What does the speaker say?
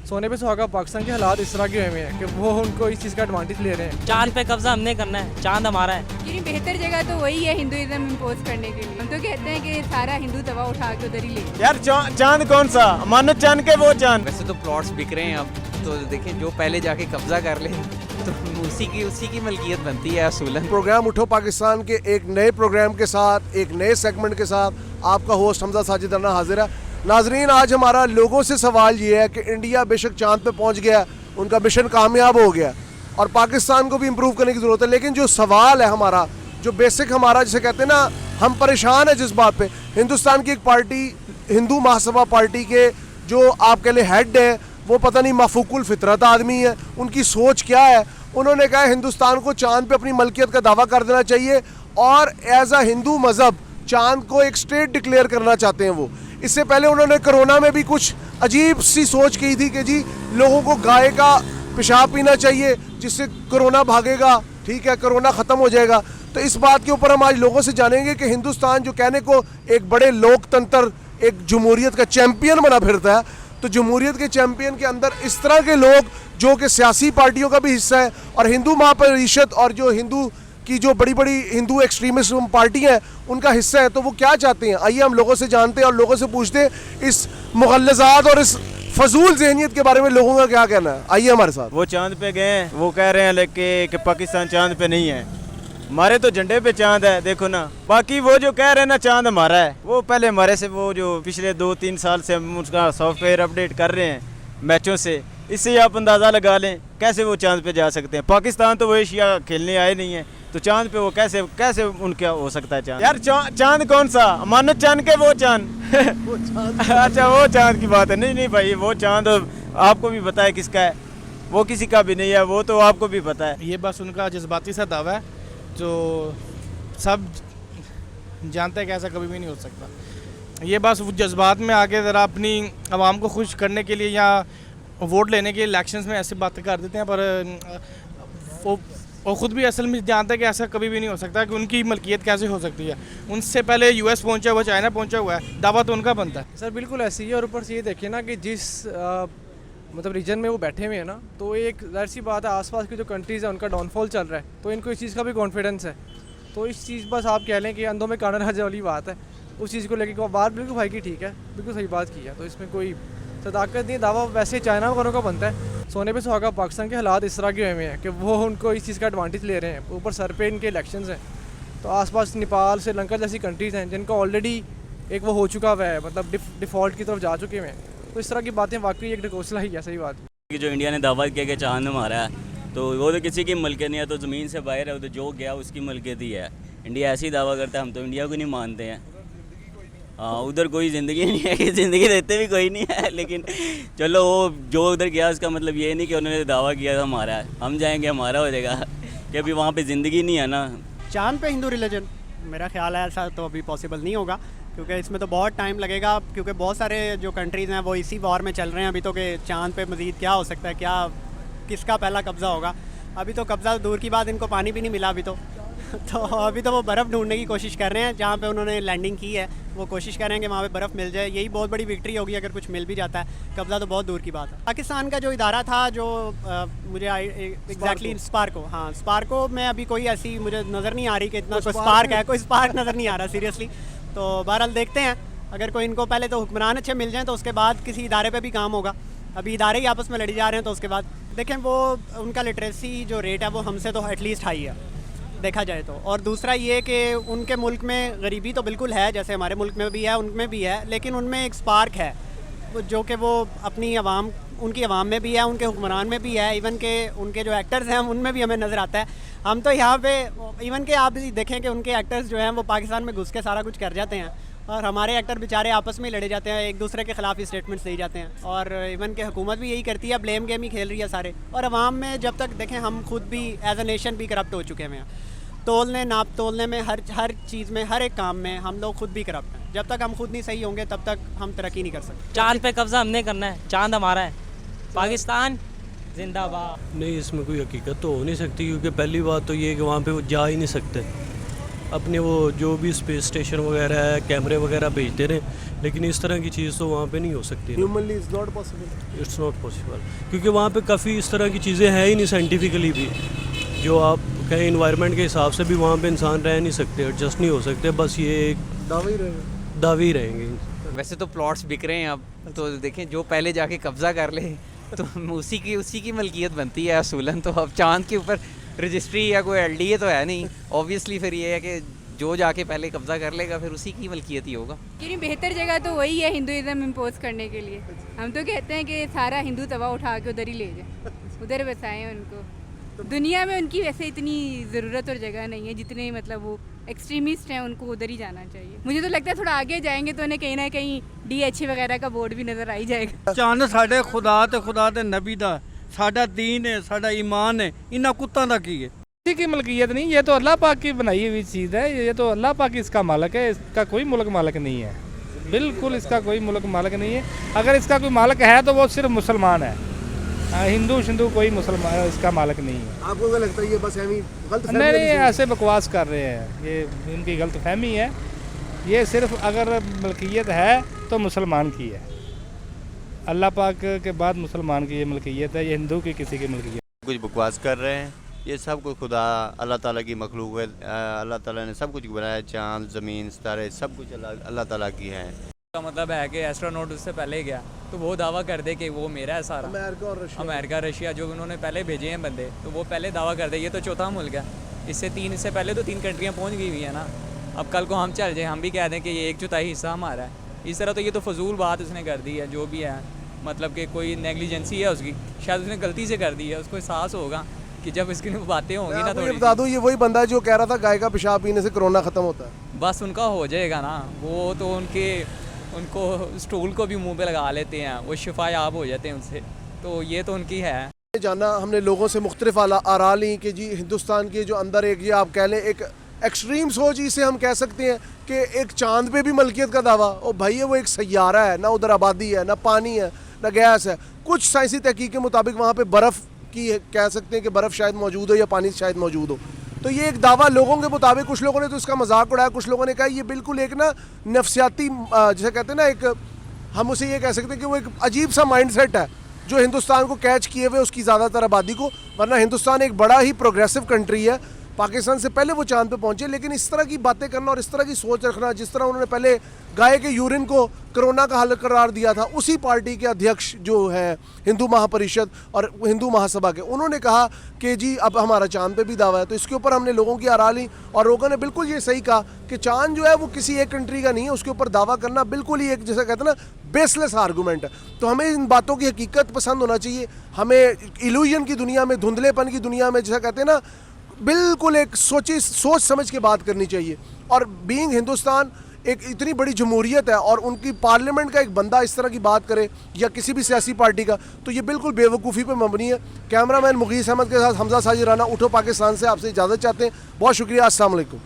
सोने पे सुहागा पाकिस्तान के हालात इस तरह के हुए हैं कि वो उनको इस चीज़ का एडवांटेज ले रहे हैं। चांद पे कब्जा हमने करना है, चांद हमारा है। क्योंकि बेहतर जगह तो वही है हिंदुइज्म इम्पोज करने के लिए। हम तो कहते हैं कि सारा हिंदू दवा उठा के उधर ही ले। यार चांद कौन सा, मानो चांद के वो चांद। वैसे तो प्लॉट्स बिक रहे हैं अब, तो देखें जो पहले जाके कब्जा कर ले तो उसी की मलकियत बनती है असूलन। प्रोग्राम उठो पाकिस्तान के एक नए प्रोग्राम के साथ, एक नए सेगमेंट के साथ आपका होस्ट हमजा साजिद राना हाजिर है। नाजरीन, आज हमारा लोगों से सवाल ये है कि इंडिया बेशक चांद पे पहुंच गया, उनका मिशन कामयाब हो गया और पाकिस्तान को भी इम्प्रूव करने की ज़रूरत है, लेकिन जो सवाल है हमारा, जो बेसिक हमारा, जिसे कहते हैं ना, हम परेशान है जिस बात पे, हिंदुस्तान की एक पार्टी, हिंदू महासभा पार्टी के जो आप कह लें हेड है, वो पता नहीं माफूकुल फितरत आदमी है। उनकी सोच क्या है? उन्होंने कहा हिंदुस्तान को चांद पे अपनी मलकियत का दावा कर देना चाहिए और एज अ हिंदू मज़हब चांद को एक स्टेट डिक्लेयर करना चाहते हैं वो। इससे पहले उन्होंने कोरोना में भी कुछ अजीब सी सोच की थी कि जी लोगों को गाय का पेशाब पीना चाहिए जिससे कोरोना भागेगा, ठीक है, कोरोना ख़त्म हो जाएगा। तो इस बात के ऊपर हम आज लोगों से जानेंगे कि हिंदुस्तान जो कहने को एक बड़े लोकतंत्र, एक जमहूरियत का चैम्पियन बना फिरता है, तो जमहूरियत के चैम्पियन के अंदर इस तरह के लोग जो कि सियासी पार्टियों का भी हिस्सा है और हिंदू महापरिषद और जो हिंदू की जो बड़ी बड़ी हिंदू एक्सट्रीमिस्ट पार्टी हैं उनका हिस्सा है, तो वो क्या चाहते हैं? आइए हम लोगों से जानते हैं और लोगों से पूछते हैं इस मुगल्लज़ात और इस फजूल जहनियत के बारे में लोगों का क्या कहना है। आइए हमारे साथ। वो चांद पे गए हैं, वो कह रहे हैं लेकिन कि पाकिस्तान चांद पे नहीं है। हमारे तो झंडे पे चांद है, देखो ना। बाकी वो जो कह रहे हैं ना चांद हमारा है, वो पहले हमारे से, वो जो पिछले 2-3 साल से हम उसका सॉफ्टवेयर अपडेट कर रहे हैं मैचों से, इससे आप अंदाज़ा लगा लें कैसे वो चांद पे जा सकते हैं। पाकिस्तान तो वो एशिया खेलने आए नहीं है, तो चांद पे वो कैसे उनका हो सकता है चांद? यार चांद कौन सा, मानो चांद के वो चांद अच्छा वो चांद की बात है। नहीं भाई, वो चांद आपको भी पता है किसका है, वो किसी का भी नहीं है, वो तो आपको भी पता है। ये बस उनका जज्बाती सा दावा है जो सब जानते हैं कि ऐसा कभी भी नहीं हो सकता। ये बस वो जज्बात में आके ज़रा अपनी आवाम को खुश करने के लिए या वोट लेने के लिए इलेक्शंस में ऐसी बातें कर देते हैं, पर वो खुद भी असल में जानते हैं कि ऐसा कभी भी नहीं हो सकता कि उनकी मलकियत कैसे हो सकती है। उनसे पहले यूएस पहुंचा हुआ, चाइना पहुंचा हुआ है, दावा तो उनका बनता है। सर बिल्कुल ऐसी ही है। और ऊपर से ये देखिए ना कि जिस मतलब रीजन में वो बैठे हुए हैं ना, तो एक ज़ाहिर सी बात है आसपास की जो कंट्रीज़ है उनका डाउनफॉल चल रहा है, तो इनको इस चीज़ का भी कॉन्फिडेंस है। तो इस चीज़ बस आप कह लें कि अंधों में काना राजा वाली बात है, उस चीज़ को लेकर बात बिल्कुल भाई की ठीक है, बिल्कुल सही बात की है। तो इसमें कोई सदाकत नहीं, दावा वैसे चाइना वालों का बनता है। सोने पे सुहागा पाकिस्तान के हालात इस तरह के हुए हैं कि वो उनको इस चीज़ का एडवांटेज ले रहे हैं। ऊपर सर पे इनके इलेक्शंस हैं, तो आसपास नेपाल, श्रीलंका जैसी कंट्रीज़ हैं जिनका ऑलरेडी एक वो हो चुका हुआ है, मतलब डिफ़ॉल्ट की तरफ जा चुके हैं। तो इस तरह की बातें वाकई एक ढकोसला ही है। सही बात कि जो इंडिया ने दावा किया कि चांद हमारा है, तो वो तो किसी की मलकियत नहीं है, तो ज़मीन से बाहर है, तो जो गया उसकी मलकियत ही है। इंडिया ऐसे ही दावा करता है, हम तो इंडिया को नहीं मानते हैं। हाँ, उधर कोई ज़िंदगी नहीं है, कि ज़िंदगी देते भी कोई नहीं है, लेकिन चलो वो जो उधर गया उसका मतलब ये नहीं कि उन्होंने दावा किया था हमारा है, हम जाएंगे हमारा हो जाएगा, कि अभी वहाँ पे ज़िंदगी नहीं है ना। चांद पे हिंदू रिलीजन, मेरा ख्याल है ऐसा तो अभी पॉसिबल नहीं होगा, क्योंकि इसमें तो बहुत टाइम लगेगा, क्योंकि बहुत सारे जो कंट्रीज़ हैं वो इसी वॉर में चल रहे हैं अभी तो, कि चांद पे मज़ीद क्या हो सकता है, क्या किसका पहला कब्ज़ा होगा। अभी तो कब्ज़ा दूर की बात, इनको पानी भी नहीं मिला अभी तो तो अभी तो वो बर्फ़ ढूंढने की कोशिश कर रहे हैं, जहाँ पे उन्होंने लैंडिंग की है वो कोशिश कर रहे हैं कि वहाँ पे बर्फ़ मिल जाए। यही बहुत बड़ी विक्ट्री होगी अगर कुछ मिल भी जाता है। कब्ज़ा तो बहुत दूर की बात है। पाकिस्तान का जो इदारा था जो मुझे एग्जैक्टली स्पार्को, हाँ स्पार्को में अभी कोई ऐसी मुझे नज़र नहीं आ रही कि इतना कोई स्पार्क है, कोई स्पार्क नज़र नहीं आ रहा सीरियसली। तो बहरहाल देखते हैं, अगर कोई इनको पहले तो हुक्मरान अच्छे मिल जाएँ तो उसके बाद किसी इदारे पर भी काम होगा। अभी इदारे ही आपस में लड़ी जा रहे हैं, तो उसके बाद देखें वो उनका लिटरेसी जो रेट है वो हमसे तो एटलीस्ट हाई है देखा जाए तो। और दूसरा ये कि उनके मुल्क में गरीबी तो बिल्कुल है, जैसे हमारे मुल्क में भी है, उनमें भी है, लेकिन उनमें एक स्पार्क है जो कि वो अपनी आवाम, उनकी आवाम में भी है, उनके हुक्मरान में भी है, इवन के उनके जो एक्टर्स हैं उनमें भी हमें नज़र आता है। हम तो यहाँ पे इवन के आप देखें कि उनके एक्टर्स जो हैं वो पाकिस्तान में घुस के सारा कुछ कर जाते हैं, और हमारे एक्टर बेचारे आपस में लड़े जाते हैं, एक दूसरे के ख़िलाफ़ ही स्टेटमेंट्स दी जाते हैं। और इवन के हुकूमत भी यही करती है, ब्लेम गेम ही खेल रही है सारे। और अवाम में जब तक देखें, हम खुद भी एज अ नेशन भी करप्ट हो चुके हैं, तोलने नाप तोलने में, हर चीज़ में, हर एक काम में हम लोग खुद भी करप्ट हैं। जब तक हम खुद नहीं सही होंगे तब तक हम तरक्की नहीं कर सकते। चांद पे कब्जा हमने करना है, चांद हमारा है, पाकिस्तान जिंदाबाद। नहीं, इसमें कोई हकीकत तो हो नहीं सकती, क्योंकि पहली बात तो ये कि वहाँ पे वो जा ही नहीं सकते। अपने वो जो भी स्पेस स्टेशन वगैरह है कैमरे वगैरह भेजते रहे, लेकिन इस तरह की चीज़ तो वहाँ पे नहीं हो सकती। Humanly is not possible. It's not possible, क्योंकि वहाँ पे काफ़ी इस तरह की चीज़ें हैं ही नहीं साइंटिफिकली भी, जो आप कहीं इन्वायरमेंट के हिसाब से भी वहाँ पे इंसान रह नहीं सकते, एडजस्ट नहीं हो सकते, बस ये एक दावे ही रहेगा। दावे ही रहेंगे। वैसे तो प्लॉट्स बिक रहे हैं अब, तो देखें जो पहले जाके कब्जा कर ले तो उसी की मलकियत बनती है असूलन। तो अब चांद के ऊपर रजिस्ट्री या कोई एलडीए तो है नहीं, ऑब्वियसली फिर ये है कि जो जाके पहले कब्जा कर लेगा फिर उसी की मलकियत ही होगा। क्योंकि बेहतर जगह तो वही है हिंदुइज्म इम्पोज करने के लिए। हम तो कहते हैं कि सारा हिंदू तवा उठा के उधर ही ले जाए, उधर बसाएं उनको। दुनिया में उनकी वैसे इतनी ज़रूरत और जगह नहीं है, जितने मतलब वो एक्सट्रीमिस्ट हैं उनको उधर ही जाना चाहिए। मुझे तो लगता है थोड़ा आगे जाएंगे तो उन्हें कहीं ना कहीं DH वगैरह का बोर्ड भी नज़र आ ही जाएगा। ਚੰਨ ਸਾਡੇ ਖੁਦਾ ਤੇ ਨਬੀ ਦਾ, ਸਾਡਾ दीन है, ਸਾਡਾ ईमान है, इन्ना कुत्ता ਦਾ ਕੀ है? किसी की मलकियत नहीं, ये तो अल्लाह पाक की बनाई हुई चीज़ है, ये तो अल्लाह पाक इसका मालिक है, इसका कोई मुल्क मालिक नहीं है, बिल्कुल इसका कोई मुल्क मालिक नहीं है। अगर इसका कोई मालिक है तो वो सिर्फ मुसलमान है, हिंदू शिंदू कोई मुसलमान इसका मालिक नहीं है। आपको क्या लगता है ये बस गलत नहीं, ऐसे बकवास कर रहे हैं, ये इनकी गलत फहमी है। ये सिर्फ अगर मलकियत है तो मुसलमान की है, अल्लाह पाक के बाद मुसलमान की ये मलकियत है, ये हिंदू की किसी की मलकियत। कुछ बकवास कर रहे हैं, ये सब कुछ खुदा अल्लाह ताला की मखलूक है। अल्लाह ताला ने सब कुछ बनाया, चाँद ज़मीन सितारे सब कुछ अल्लाह ताला की है। का मतलब है कि एस्ट्रोनॉट उससे पहले गया तो वो दावा कर दे कि वो मेरा है सारा। अमेरिका रशिया जो उन्होंने पहले भेजे हैं बंदे, तो वो पहले दावा कर दे। ये तो चौथा मुल्क है, इससे पहले तो 3 कंट्रियाँ पहुँच गई हुई है ना। अब कल को हम चल जाए, हम भी कह दें कि ये 1/4 हिस्सा हमारा है, इस तरह तो ये तो फजूल बात उसने कर दी है। जो भी है मतलब कि कोई नेग्लिजेंसी है उसकी, शायद उसने गलती से कर दी है, उसको एहसास होगा कि जब इसकी बातें होंगी ना तो बता दूं, ये वही बंदा है जो कह रहा था गाय का पेशाब पीने से कोरोना खत्म होता है। बस उनका हो जाएगा ना, वो तो उनको स्टूल को भी मुंह पे लगा लेते हैं, वो शिफायाब हो जाते हैं उनसे, तो ये तो उनकी है। जाना हमने लोगों से मुख्तलिफ आरा ली कि जी हिंदुस्तान के जो अंदर एक ये आप कह लें एक एक्सट्रीम सोच, इसे हम कह सकते हैं कि एक चांद पे भी मलकियत का दावा। और भाई वो एक सैयारा है, ना उधर आबादी है, ना पानी है, ना गैस है। कुछ साइंसी तहकीक के मुताबिक वहाँ पे बर्फ़ की कह सकते हैं कि बर्फ़ शायद मौजूद हो या पानी शायद मौजूद हो। तो ये एक दावा लोगों के मुताबिक, कुछ लोगों ने तो इसका मजाक उड़ाया, कुछ लोगों ने कहा ये बिल्कुल एक ना नफसियाती जैसे कहते हैं ना, एक हम उसे ये कह सकते हैं कि वो एक अजीब सा माइंड सेट है जो हिंदुस्तान को कैच किए हुए उसकी ज़्यादातर आबादी को। वरना हिंदुस्तान एक बड़ा ही प्रोग्रेसिव कंट्री है, पाकिस्तान से पहले वो चांद पे पहुंचे। लेकिन इस तरह की बातें करना और इस तरह की सोच रखना, जिस तरह उन्होंने पहले गाय के यूरिन को कोरोना का हल करार दिया था, उसी पार्टी के अध्यक्ष जो है हिंदू महापरिषद और हिंदू महासभा के, उन्होंने कहा कि जी अब हमारा चांद पे भी दावा है। तो इसके ऊपर हमने लोगों की आरा ली और लोगों ने बिल्कुल ये सही कहा कि चांद जो है वो किसी एक कंट्री का नहीं है, उसके ऊपर दावा करना बिल्कुल ही एक जैसे कहते हैं ना बेसलेस आर्गूमेंट है। तो हमें इन बातों की हकीकत पसंद होना चाहिए। हमें इल्यूजन की दुनिया में, धुंधलेपन की दुनिया में, जैसा कहते हैं ना, बिल्कुल एक सोच समझ के बात करनी चाहिए। और बीइंग हिंदुस्तान एक इतनी बड़ी जमहूरियत है और उनकी पार्लियामेंट का एक बंदा इस तरह की बात करे या किसी भी सियासी पार्टी का, तो ये बिल्कुल बेवकूफ़ी पे मबनी है। कैमरामैन मुगीस अहमद के साथ हमजा साजिद राना, उठो पाकिस्तान से आपसे इजाज़त चाहते हैं। बहुत शुक्रिया, अस्सलाम वालेकुम।